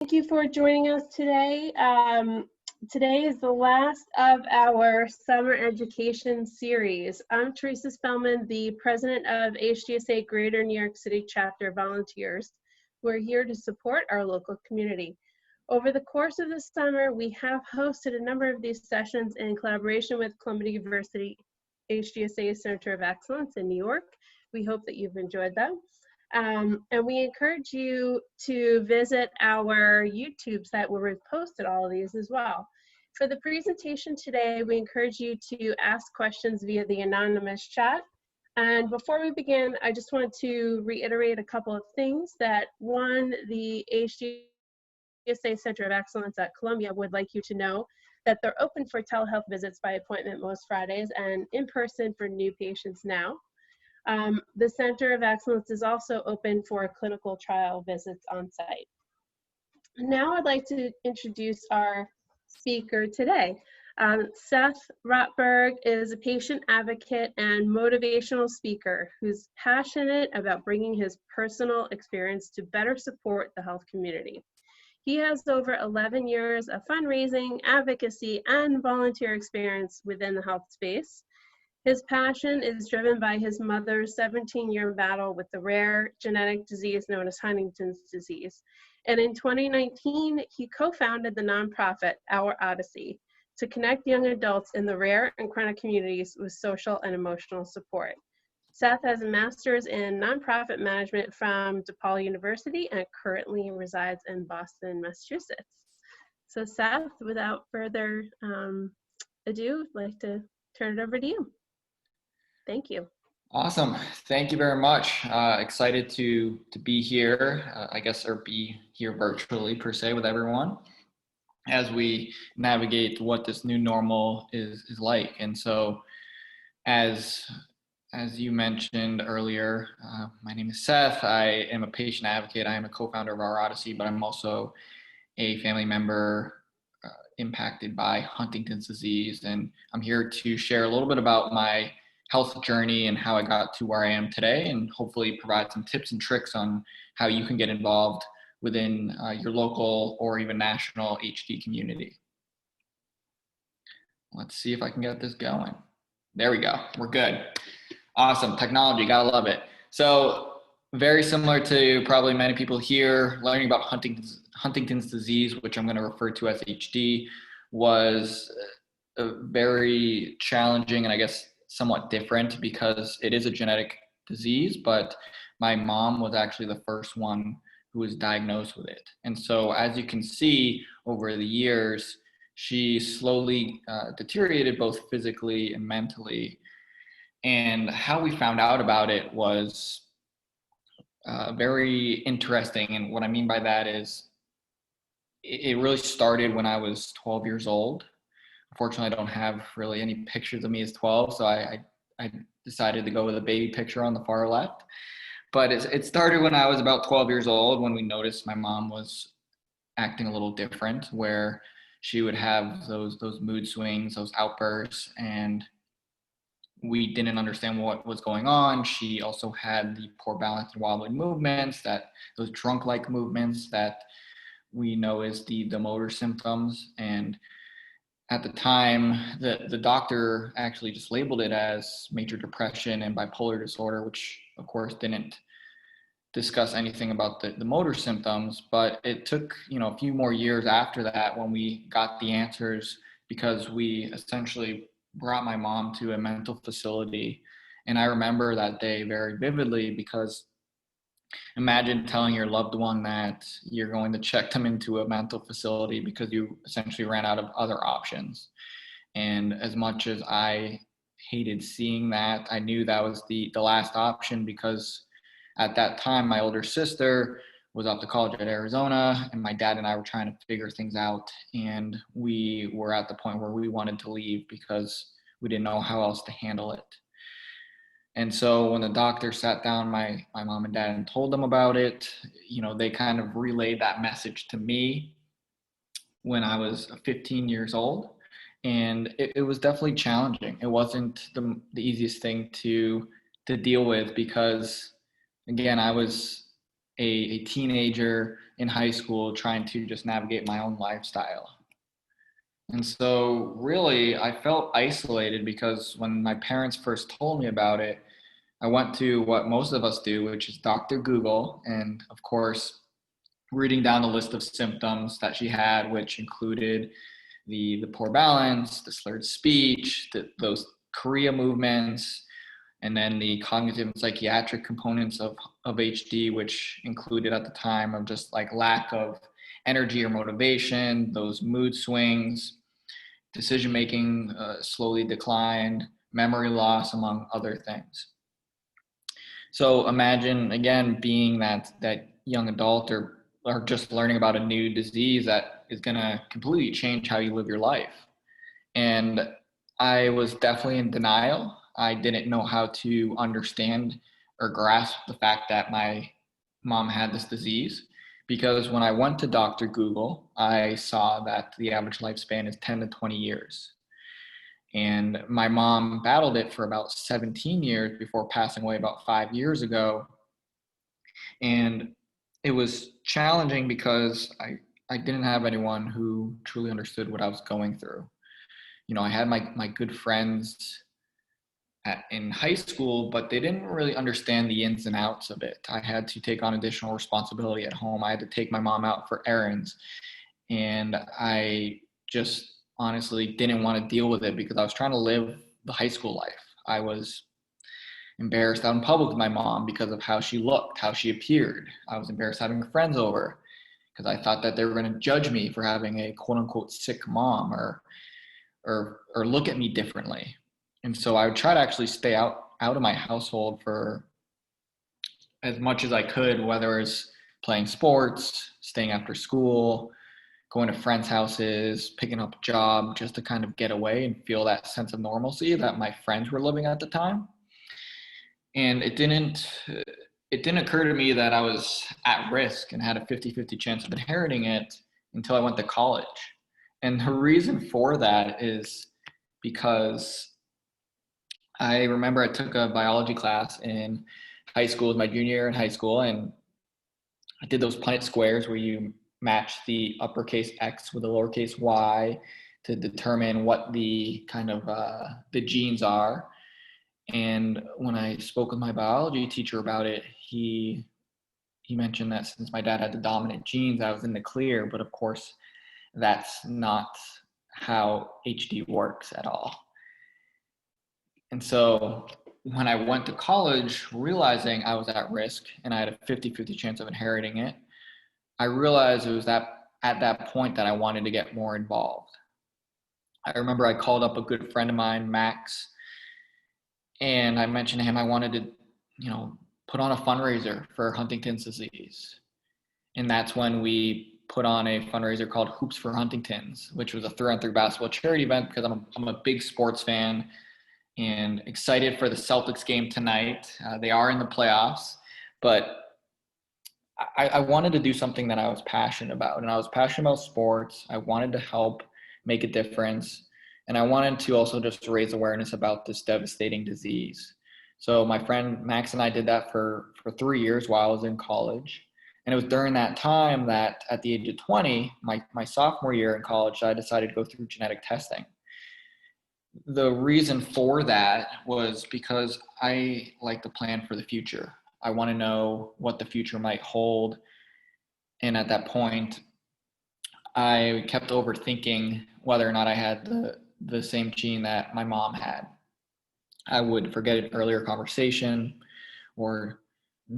Thank you for joining us today. Today is the last of our summer education series. I'm Teresa Spellman, the president of HDSA Greater New York City Chapter Volunteers. We're here to support our local community. Over the course of the summer, we have hosted a number of these sessions in collaboration with Columbia University HDSA Center of Excellence in New York. We hope that you've enjoyed them. And we encourage you to visit our YouTube site where we've posted all of these as well. For the presentation today, we encourage you to ask questions via the anonymous chat. And before we begin, I just wanted to reiterate a couple of things. That one, the HDSA Center of Excellence at Columbia would like you to know that they're open for telehealth visits by appointment most Fridays and in person for new patients now. The Center of Excellence is also open for clinical trial visits on site. Now I'd like to introduce our speaker today. Seth Rotberg is a patient advocate and motivational speaker who's passionate about bringing his personal experience to better support the health community. He has over 11 years of fundraising, advocacy, and volunteer experience within the health space. His passion is driven by his mother's 17-year battle with the rare genetic disease known as Huntington's disease. And in 2019, he co-founded the nonprofit Our Odyssey to connect young adults in the rare and chronic communities with social and emotional support. Seth has a master's in nonprofit management from DePaul University and currently resides in Boston, Massachusetts. So Seth, without further ado, I'd like to turn it over to you. Thank you. Awesome. Thank you very much. Excited to be here, I guess, or be here virtually per se with everyone as we navigate what this new normal is like. And so as you mentioned earlier, my name is Seth. I am a patient advocate. I am a co-founder of Our Odyssey, but I'm also a family member impacted by Huntington's disease. And I'm here to share a little bit about my health journey and how I got to where I am today, and hopefully provide some tips and tricks on how you can get involved within your local or even national HD community. Let's see if I can get this going. There we go. We're good. Awesome. Technology, gotta love it. So very similar to probably many people here, learning about Huntington's disease, which I'm going to refer to as HD, was very challenging and I guess somewhat different because it is a genetic disease, but my mom was actually the first one who was diagnosed with it. And so as you can see over the years, she slowly deteriorated both physically and mentally. And how we found out about it was very interesting. And what I mean by that is it really started when I was 12 years old. Unfortunately, I don't have really any pictures of me as 12, so I decided to go with a baby picture on the far left. But it started when I was about 12 years old, when we noticed my mom was acting a little different, where she would have those mood swings, those outbursts, and we didn't understand what was going on. She also had the poor balance and wobbling movements, those drunk-like movements that we know is the motor symptoms. And at the time, the doctor actually just labeled it as major depression and bipolar disorder, which of course didn't discuss anything about the motor symptoms. But it took a few more years after that when we got the answers, because we essentially brought my mom to a mental facility. And I remember that day very vividly, because imagine telling your loved one that you're going to check them into a mental facility because you essentially ran out of other options. And as much as I hated seeing that, I knew that was the last option, because at that time, my older sister was off to college at Arizona, and my dad and I were trying to figure things out. And we were at the point where we wanted to leave because we didn't know how else to handle it. And so when the doctor sat down my mom and dad and told them about it, they kind of relayed that message to me when I was 15 years old. And it was definitely challenging. It wasn't the easiest thing to deal with, because again, I was a teenager in high school trying to just navigate my own lifestyle. And so really I felt isolated because when my parents first told me about it, I went to what most of us do, which is Dr. Google. And of course, reading down the list of symptoms that she had, which included the poor balance, the slurred speech, those chorea movements, and then the cognitive and psychiatric components of HD, which included at the time of just like lack of energy or motivation, those mood swings, decision making slowly declined, memory loss, among other things. So imagine again being that young adult or just learning about a new disease that is going to completely change how you live your life. And I was definitely in denial. I didn't know how to understand or grasp the fact that my mom had this disease, because when I went to Dr. Google, I saw that the average lifespan is 10 to 20 years. And my mom battled it for about 17 years before passing away about 5 years ago. And it was challenging because I didn't have anyone who truly understood what I was going through. You know, I had my good friends in high school, but they didn't really understand the ins and outs of it. I had to take on additional responsibility at home. I had to take my mom out for errands. And I just honestly didn't want to deal with it because I was trying to live the high school life. I was embarrassed out in public with my mom because of how she looked, how she appeared. I was embarrassed having friends over because I thought that they were going to judge me for having a quote unquote sick mom or look at me differently. And so I would try to actually stay out of my household for as much as I could, whether it's playing sports, staying after school, going to friends' houses, picking up a job, just to kind of get away and feel that sense of normalcy that my friends were living at the time. And it didn't occur to me that I was at risk and had a 50-50 chance of inheriting it until I went to college. And the reason for that is because I remember I took a biology class in high school, it was my junior year in high school, and I did those Punnett squares where you match the uppercase X with the lowercase y to determine what the kind of the genes are. And when I spoke with my biology teacher about it, he mentioned that since my dad had the dominant genes, I was in the clear. But of course, that's not how HD works at all. And so when I went to college, realizing I was at risk and I had a 50-50 chance of inheriting it, I realized it was at that point that I wanted to get more involved. I remember I called up a good friend of mine, Max, and I mentioned to him I wanted to, put on a fundraiser for Huntington's disease. And that's when we put on a fundraiser called Hoops for Huntington's, which was a 3-on-3 basketball charity event because I'm a big sports fan and excited for the Celtics game tonight. They are in the playoffs, but I wanted to do something that I was passionate about, and I was passionate about sports. I wanted to help make a difference, and I wanted to also just raise awareness about this devastating disease. So my friend Max and I did that for 3 years while I was in college. And it was during that time that at the age of 20, my sophomore year in college, I decided to go through genetic testing. The reason for that was because I like to plan for the future. I want to know what the future might hold. And at that point, I kept overthinking whether or not I had the same gene that my mom had. I would forget an earlier conversation or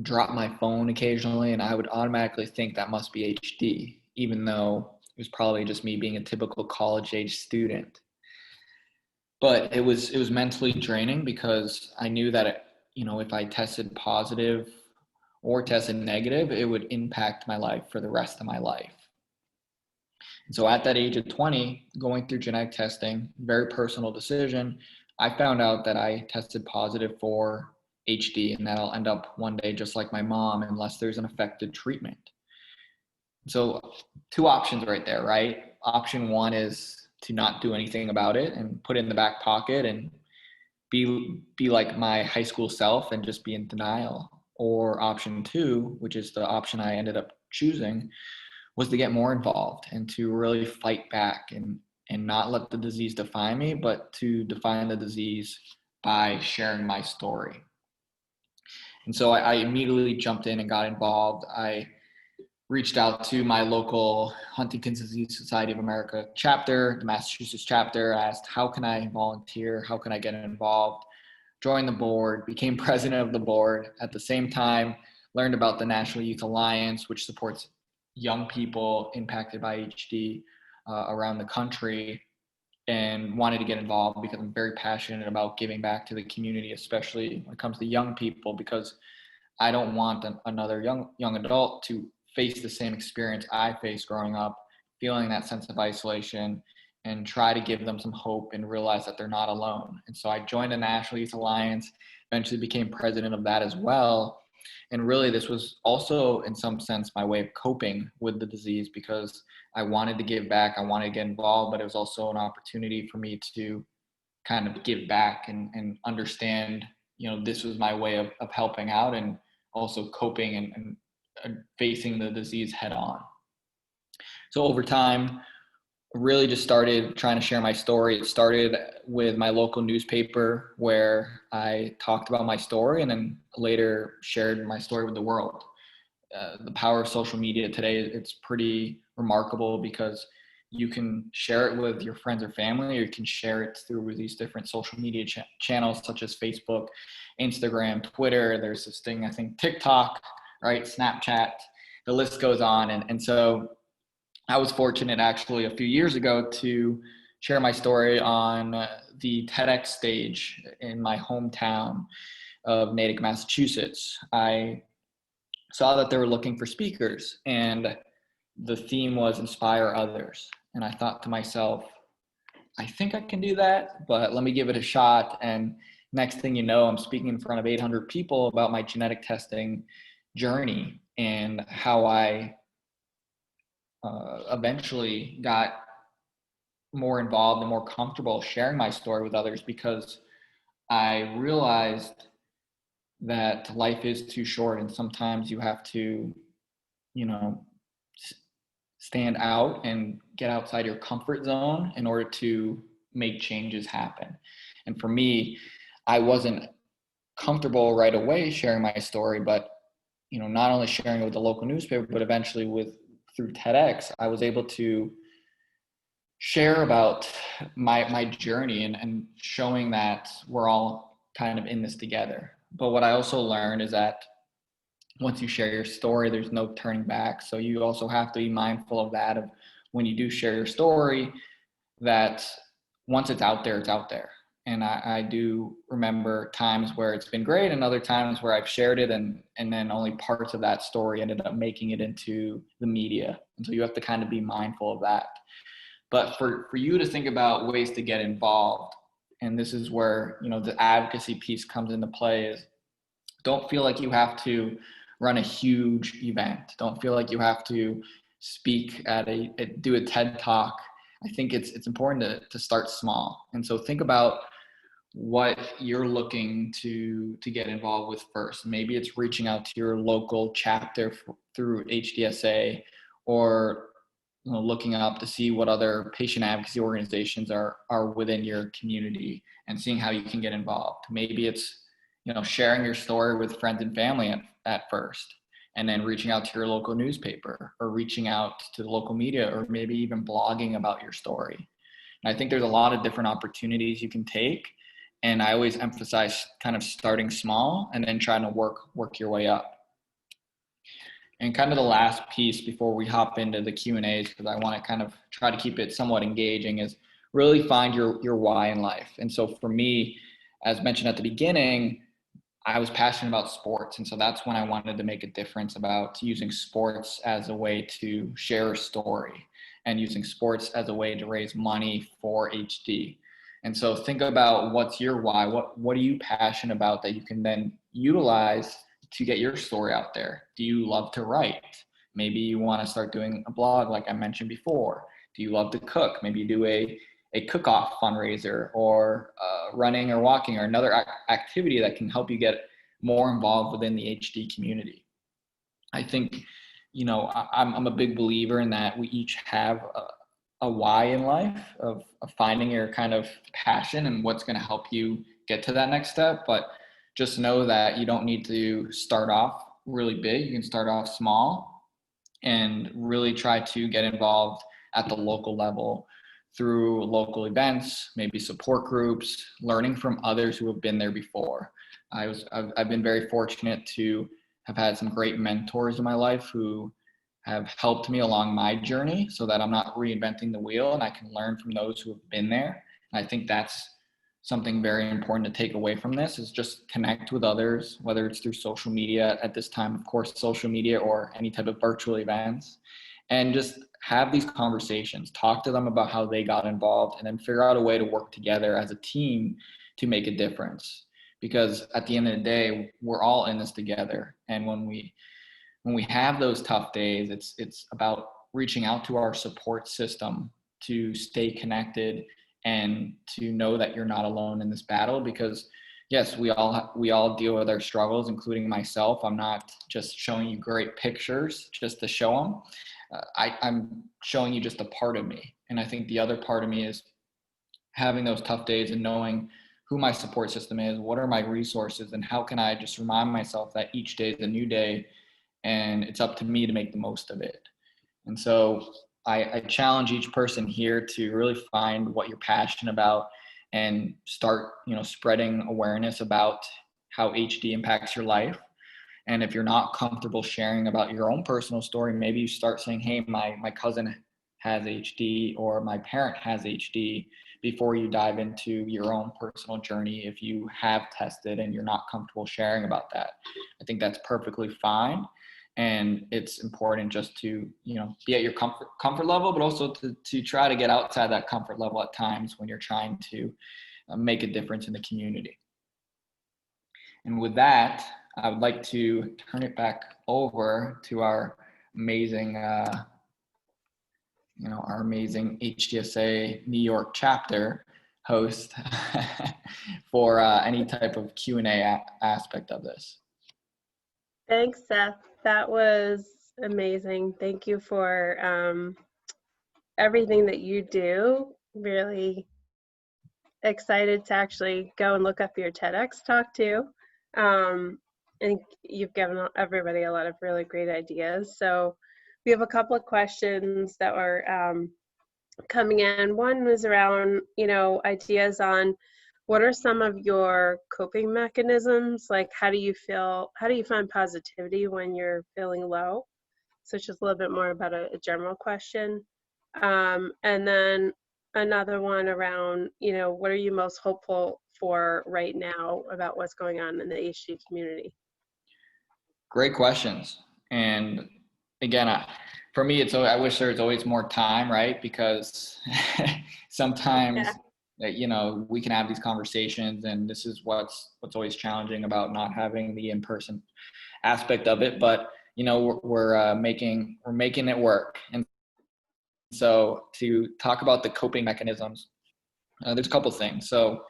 drop my phone occasionally, and I would automatically think that must be HD, even though it was probably just me being a typical college-age student. But it was mentally draining because I knew that if I tested positive or tested negative, it would impact my life for the rest of my life. And so at that age of 20, going through genetic testing, very personal decision, I found out that I tested positive for HD and that I'll end up one day just like my mom unless there's an effective treatment. So 2 options right there, right? Option 1 is to not do anything about it and put it in the back pocket and be like my high school self and just be in denial. or option two, which is the option I ended up choosing, was to get more involved and to really fight back and not let the disease define me, but to define the disease by sharing my story. And so I immediately jumped in and got involved. I reached out to my local Huntington's Disease Society of America chapter, the Massachusetts chapter. I asked, how can I volunteer? How can I get involved? Joined the board, became president of the board. At the same time, learned about the National Youth Alliance, which supports young people impacted by HD around the country, and wanted to get involved because I'm very passionate about giving back to the community, especially when it comes to young people, because I don't want another young adult to face the same experience I faced growing up, feeling that sense of isolation, and try to give them some hope and realize that they're not alone. And so I joined the National Youth Alliance, eventually became president of that as well. And really, this was also, in some sense, my way of coping with the disease, because I wanted to give back, I wanted to get involved, but it was also an opportunity for me to kind of give back and understand, this was my way of helping out and also coping and facing the disease head on. So over time, really just started trying to share my story. It started with my local newspaper, where I talked about my story and then later shared my story with the world. The power of social media today, it's pretty remarkable, because you can share it with your friends or family, or you can share it through these different social media channels such as Facebook, Instagram, Twitter. There's this thing, I think, TikTok, right? Snapchat, the list goes on. And so I was fortunate actually a few years ago to share my story on the TEDx stage in my hometown of Natick, Massachusetts. I saw that they were looking for speakers, and the theme was inspire others. And I thought to myself, I think I can do that, but let me give it a shot. And next thing you know, I'm speaking in front of 800 people about my genetic testing journey and how I eventually got more involved and more comfortable sharing my story with others, because I realized that life is too short, and sometimes you have to, stand out and get outside your comfort zone in order to make changes happen. And for me, I wasn't comfortable right away sharing my story, but not only sharing it with the local newspaper, but eventually through TEDx, I was able to share about my journey and showing that we're all kind of in this together. But what I also learned is that once you share your story, there's no turning back. So you also have to be mindful of that, of when you do share your story, that once it's out there, it's out there. And I do remember times where it's been great and other times where I've shared it and then only parts of that story ended up making it into the media. And so you have to kind of be mindful of that. But for you to think about ways to get involved, and this is where, the advocacy piece comes into play, is don't feel like you have to run a huge event. Don't feel like you have to speak do a TED Talk. I think it's important to start small. And so think about what you're looking to get involved with first. Maybe it's reaching out to your local chapter through HDSA, or looking up to see what other patient advocacy organizations are within your community and seeing how you can get involved. Maybe it's sharing your story with friends and family at first, and then reaching out to your local newspaper, or reaching out to the local media, or maybe even blogging about your story. And I think there's a lot of different opportunities you can take. And I always emphasize kind of starting small and then trying to work your way up. And kind of the last piece before we hop into the Q&As, because I want to kind of try to keep it somewhat engaging, is really find your why in life. And so for me, as mentioned at the beginning, I was passionate about sports. And so that's when I wanted to make a difference about using sports as a way to share a story and using sports as a way to raise money for HD. And so think about what's your why, what are you passionate about that you can then utilize to get your story out there. Do you love to write? Maybe you want to start doing a blog like I mentioned before. Do you love to cook? Maybe you do a cook-off fundraiser, or running or walking, or another activity that can help you get more involved within the HD community. I think, I'm a big believer in that we each have a why in life of finding your kind of passion and what's going to help you get to that next step. But just know that you don't need to start off really big. You can start off small and really try to get involved at the local level through local events, maybe support groups, learning from others who have been there before. I've been very fortunate to have had some great mentors in my life who have helped me along my journey so that I'm not reinventing the wheel and I can learn from those who have been there. And I think that's something very important to take away from this, is just connect with others, whether it's through social media at this time, of course, social media, or any type of virtual events, and just have these conversations, talk to them about how they got involved, and then figure out a way to work together as a team to make a difference. Because at the end of the day, we're all in this together. And when we have those tough days, it's about reaching out to our support system to stay connected and to know that you're not alone in this battle. Because yes, we all deal with our struggles, including myself. I'm not just showing you great pictures just to show them. I'm showing you just a part of me. And I think the other part of me is having those tough days and knowing who my support system is, what are my resources, and how can I just remind myself that each day is a new day and it's up to me to make the most of it. And so I challenge each person here to really find what you're passionate about and start, spreading awareness about how HD impacts your life. And if you're not comfortable sharing about your own personal story, maybe you start saying, hey, my cousin has HD or my parent has HD, before you dive into your own personal journey. If you have tested and you're not comfortable sharing about that, I think that's perfectly fine. And it's important just to, be at your comfort level, but also to try to get outside that comfort level at times when you're trying to make a difference in the community. And with that, I would like to turn it back over to our amazing, our amazing HDSA New York chapter host for any type of Q&A aspect of this. Thanks, Seth. That was amazing. Thank you for everything that you do. Really excited to actually go and look up your TEDx talk too. And you've given everybody a lot of really great ideas. So we have a couple of questions that were coming in. One was around, ideas on what are some of your coping mechanisms? Like, how do you find positivity when you're feeling low? So it's just a little bit more about a general question. And then another one around, what are you most hopeful for right now about what's going on in the HD community? Great questions. And again, for me, I wish there was always more time, right? Because sometimes, we can have these conversations, and this is what's always challenging about not having the in-person aspect of it. But we're making it work. And so to talk about the coping mechanisms, there's a couple things. So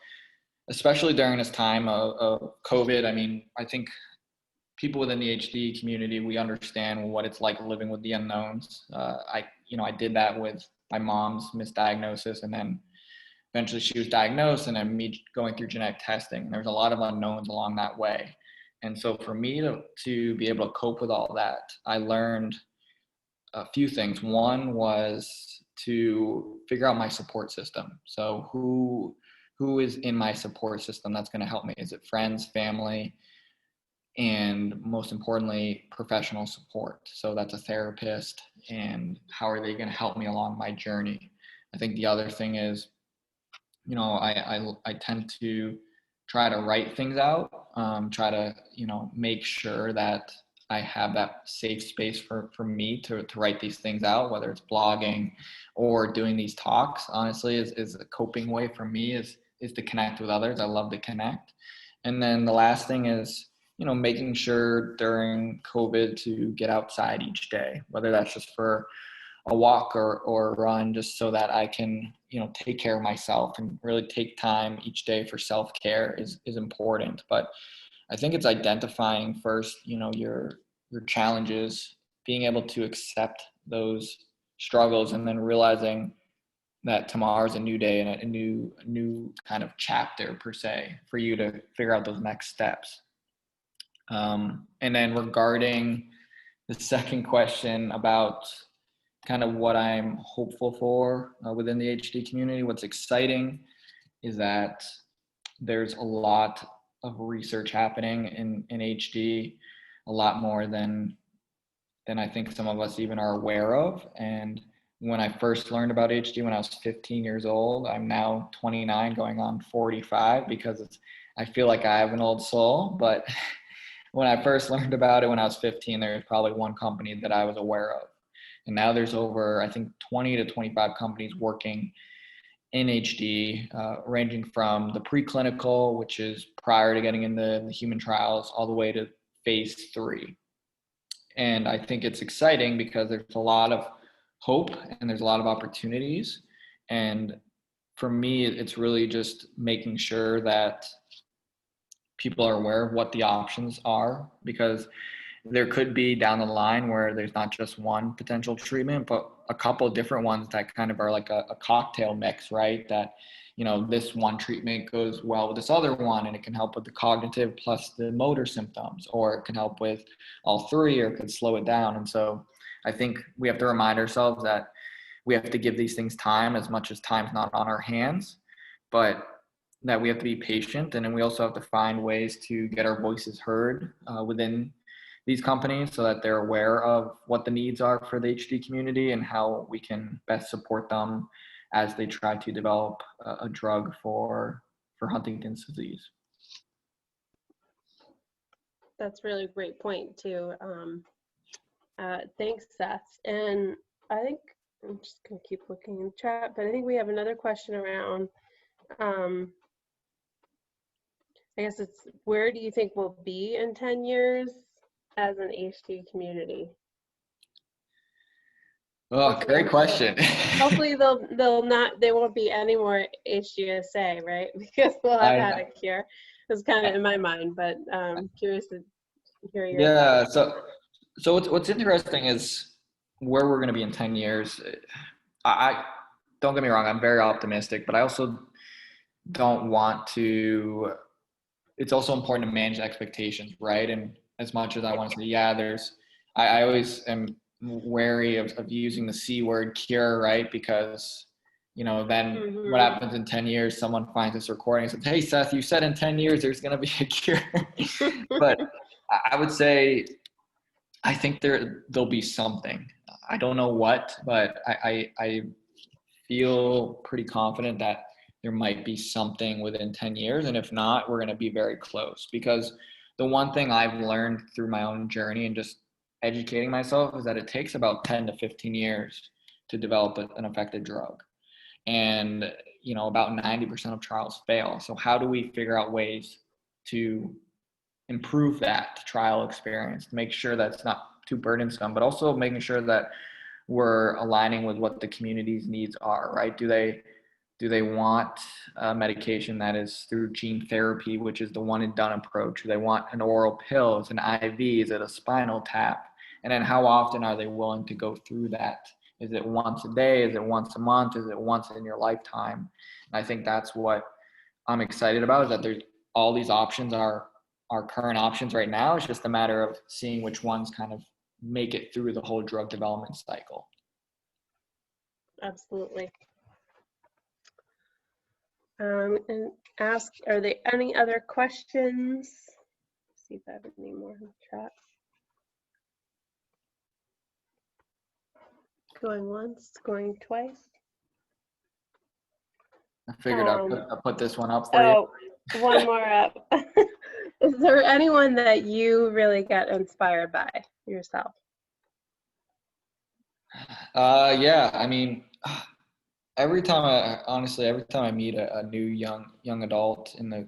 especially during this time of COVID, I think people within the HD community, we understand what it's like living with the unknowns. I did that with my mom's misdiagnosis, and then eventually she was diagnosed, and then me going through genetic testing. There's a lot of unknowns along that way. And so for me to be able to cope with all that, I learned a few things. One was to figure out my support system. So who is in my support system that's going to help me? Is it friends, family, and most importantly, professional support? So that's a therapist, and how are they going to help me along my journey? I think the other thing is, I tend to try to write things out, try to, make sure that I have that safe space for me to write these things out, whether it's blogging or doing these talks. Honestly, is a coping way for me is to connect with others. I love to connect. And then the last thing is, making sure during COVID to get outside each day, whether that's just for a walk or a run, just so that I can, take care of myself and really take time each day for self-care is important. But I think it's identifying first, your challenges, being able to accept those struggles, and then realizing that tomorrow's a new day and a new kind of chapter per se for you to figure out those next steps. And then regarding the second question about kind of what I'm hopeful for within the HD community, what's exciting is that there's a lot of research happening in HD, a lot more than I think some of us even are aware of. And when I first learned about HD when I was 15 years old, I'm now 29 going on 45 because I feel like I have an old soul. But when I first learned about it when I was 15, there was probably one company that I was aware of. And now there's over, I think, 20 to 25 companies working in HD, ranging from the preclinical, which is prior to getting into the human trials, all the way to phase 3. And I think it's exciting because there's a lot of hope and there's a lot of opportunities. And for me, it's really just making sure that people are aware of what the options are, because there could be down the line where there's not just one potential treatment, but a couple of different ones that kind of are like a cocktail mix, right? That, this one treatment goes well with this other one, and it can help with the cognitive plus the motor symptoms, or it can help with all three, or it could slow it down. And so I think we have to remind ourselves that we have to give these things time, as much as time's not on our hands, but that we have to be patient. And then we also have to find ways to get our voices heard within these companies so that they're aware of what the needs are for the HD community and how we can best support them as they try to develop a drug for Huntington's disease. That's really a great point too. Thanks, Seth. And I think I'm just gonna keep looking in the chat, but I think we have another question around, I guess it's, where do you think we'll be in 10 years as an HD community? Oh, great question. Hopefully they won't be any more HGSA, right? Because we'll have had a cure. It's kind of in my mind, but curious to hear your thoughts. So what's interesting is where we're going to be in 10 years. I don't get me wrong, I'm very optimistic, but I also don't want to, it's also important to manage expectations, right? And as much as I want to say, I always am wary of using the C word, cure, right? Because, then what happens in 10 years, someone finds this recording and says, hey, Seth, you said in 10 years there's going to be a cure. But I would say, I think there'll be something. I don't know what, but I feel pretty confident that there might be something within 10 years. And if not, we're going to be very close, because the one thing I've learned through my own journey and just educating myself is that it takes about 10 to 15 years to develop an effective drug. And, about 90% of trials fail. So how do we figure out ways to improve that trial experience, to make sure that's not too burdensome, but also making sure that we're aligning with what the community's needs are, right? Do they want a medication that is through gene therapy, which is the one and done approach? Do they want an oral pill? Is it an IV? Is it a spinal tap? And then how often are they willing to go through that? Is it once a day? Is it once a month? Is it once in your lifetime? And I think that's what I'm excited about, is that there's all these options are our current options right now. It's just a matter of seeing which ones kind of make it through the whole drug development cycle. Absolutely. And ask, are there any other questions? Let's see if I have any more in the chat. Going once, going twice. I figured I'll put this one up for you. One more up. Is there anyone that you really got inspired by yourself? Yeah, I mean, every time I meet a new young adult in the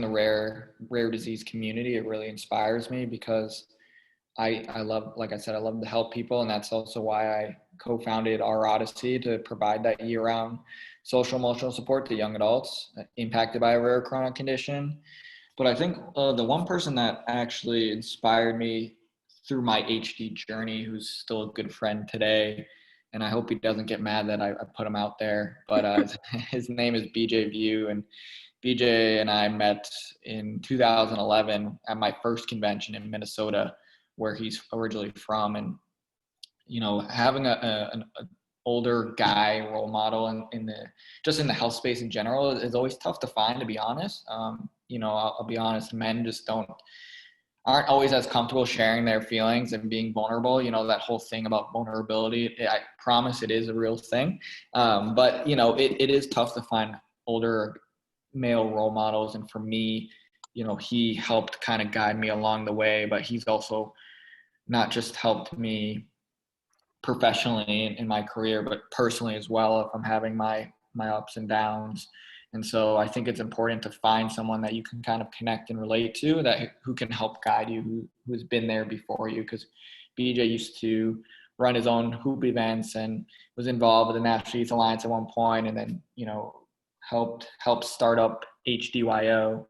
rare disease community, it really inspires me, because I love, like I said, I love to help people. And that's also why I co-founded our Odyssey, to provide that year-round social emotional support to young adults impacted by a rare chronic condition. But I think the one person that actually inspired me through my HD journey, who's still a good friend today, and I hope he doesn't get mad that I put him out there, but his name is BJ View, and BJ and I met in 2011 at my first convention in Minnesota, where he's originally from. And, you know, having an older guy role model in the health space in general is always tough to find, to be honest. You know, I'll be honest, men just aren't always as comfortable sharing their feelings and being vulnerable. You know, that whole thing about vulnerability, I promise it is a real thing. But, you know, it is tough to find older male role models. And for me, you know, he helped kind of guide me along the way, but he's also not just helped me professionally in my career, but personally as well, if I'm having my ups and downs. And so I think it's important to find someone that you can kind of connect and relate to, who can help guide you, who's been there before you. Because BJ used to run his own hoop events and was involved with the National Youth Alliance at one point, and then, you know, helped start up HDYO.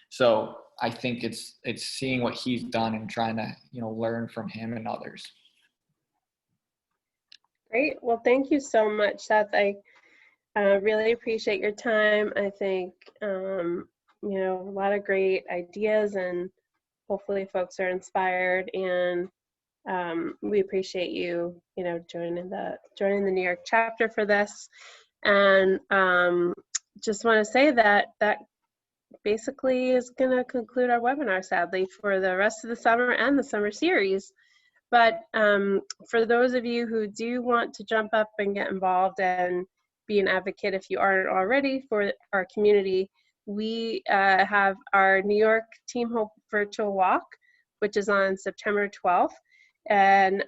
So I think it's seeing what he's done and trying to, you know, learn from him and others. Great. Well, thank you so much, Seth. I really appreciate your time. I think, you know, a lot of great ideas, and hopefully folks are inspired, and we appreciate you, you know, joining the New York chapter for this. And just want to say that basically is going to conclude our webinar, sadly, for the rest of the summer and the summer series. But for those of you who do want to jump up and get involved and be an advocate, if you aren't already, for our community, we have our New York Team Hope Virtual Walk, which is on September 12th. And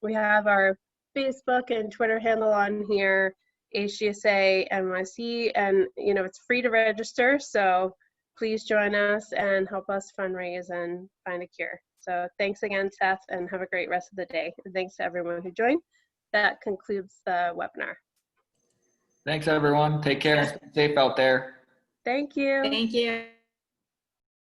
we have our Facebook and Twitter handle on here, HGSA NYC, and, you know, it's free to register. So please join us and help us fundraise and find a cure. So thanks again, Seth, and have a great rest of the day. And thanks to everyone who joined. That concludes the webinar. Thanks, everyone. Take care and stay safe out there. Thank you. Thank you.